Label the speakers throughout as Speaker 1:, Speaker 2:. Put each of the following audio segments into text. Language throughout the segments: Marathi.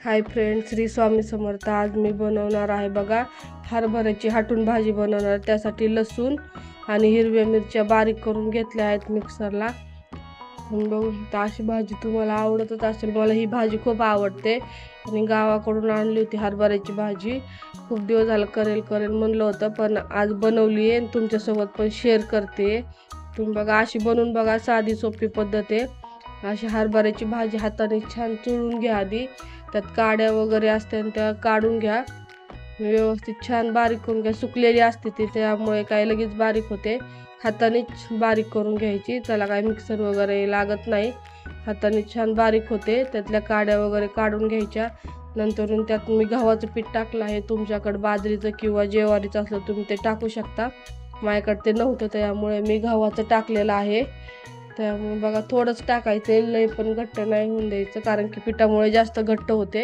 Speaker 1: Hi friend, Shri Swami Samarth. आज मी बनवणार आहे बघा हरभऱ्याची हाटून भाजी बनवणार। त्यासाठी लसूण आणि हिरव्या मिरच्या बारीक करून घेतल्या आहेत मिक्सरला। बघू शकता अशी भाजी तुम्हाला आवडतच असेल। मला ही भाजी खूप आवडते आणि गावाकडून आणली होती हरभऱ्याची भाजी। खूप दिवस झालं करेल म्हणलं होतं, पण आज बनवली आहे आणि तुमच्यासोबत पण शेअर करते। तुम्ही बघा अशी बनवून बघा, साधी सोपी पद्धत आहे। अशी हरभऱ्याची भाजी हाताने छान चुळून घ्या आधी, त्यात काड्या वगैरे असते त्या काढून घ्या, व्यवस्थित छान बारीक करून घ्या। सुकलेली असते ती, त्यामुळे काय लगेच बारीक होते। हातानेच बारीक करून घ्यायची, त्याला काय मिक्सर वगैरे लागत नाही, हाताने छान बारीक होते। त्यातल्या काड्या वगैरे काढून घ्यायच्या। नंतर त्यात मी गव्हाचं पीठ टाकलं आहे। तुमच्याकडे बाजरीचं किंवा ज्वारीचं असलं तुम्ही ते टाकू शकता, माझ्याकडे ते नव्हतं त्यामुळे मी गव्हाचं टाकलेलं आहे। त्यामुळे बघा थोडंच टाकायचं, लय पण घट्ट नाही होऊन द्यायचं, कारण की पिठामुळे जास्त घट्ट होते।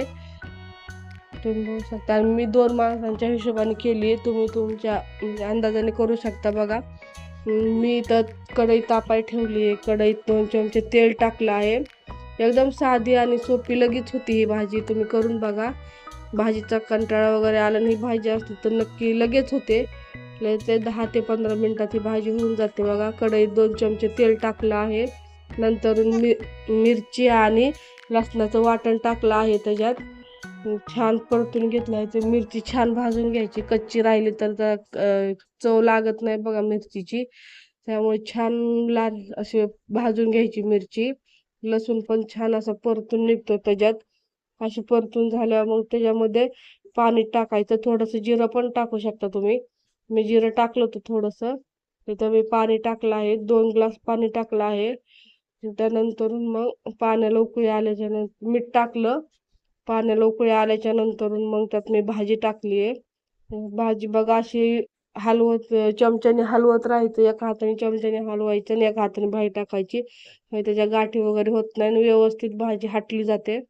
Speaker 1: तुम्ही बघू शकता मी 2 माणसांच्या हिशोबाने केली, तुम्ही तुमच्या अंदाजाने करू शकता। बघा मी तर कढई तापाय ठेवली आहे, कढईत 2 चमचे तेल टाकलं आहे। एकदम साधी आणि सोपी लगेच होती ही भाजी, तुम्ही करून बघा। भाजीचा कंटाळा वगैरे आला आणि ही भाजी असली तर नक्की लगेच होते, ते 10 ते 15 मिनिटात ही भाजी होऊन जाते। बघा कढईत 2 चमचे तेल टाकलं आहे, नंतर मिरची आणि लसणाचं वाटण टाकलं आहे। त्याच्यात छान परतून घेतलं आहे। ते मिरची छान भाजून घ्यायची, कच्ची राहिली तर चव लागत नाही बघा मिरचीची, त्यामुळे छान लाल असे भाजून घ्यायची मिरची। लसूण पण छान असं परतून निघतो त्याच्यात। अशी परतून झाल्यावर मग त्याच्यामध्ये पाणी टाकायचं, थोडंसं जिरं पण टाकू शकता तुम्ही। मी जिरं टाकलं होतं थोडंसं, तिथं मी पाणी टाकलं आहे, 2 ग्लास पाणी टाकलं आहे। त्यानंतर मग पाण्याला उकळी आल्याच्या नंतर मीठ टाकलं, पाण्याला उकळी आल्याच्या नंतर मग त्यात मी भाजी टाकली आहे। भाजी बघा अशी हलवत, चमच्याने हलवत राहायचं, एका हाताने चमच्याने हलवायचं आणि एका हाताने भाजी टाकायची, त्याच्या गाठी वगैरे होत नाही आणि व्यवस्थित भाजी हाटली जाते।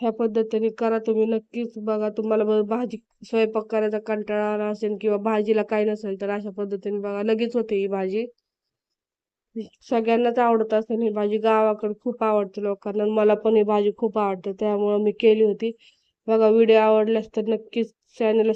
Speaker 1: ह्या पद्धतीने करा तुम्ही, नक्कीच बघा। तुम्हाला भाजी स्वयंपाक करायचा कंटाळा आला असेल किंवा भाजीला काही नसेल तर अशा पद्धतीने बघा, लगेच होते ही भाजी। सगळ्यांनाच आवडत असेल ही भाजी, गावाकडे खूप आवडते लोकांना, मला पण ही भाजी खूप आवडते त्यामुळे मी केली होती। बघा व्हिडिओ आवडल्यास तर नक्कीच चॅनलला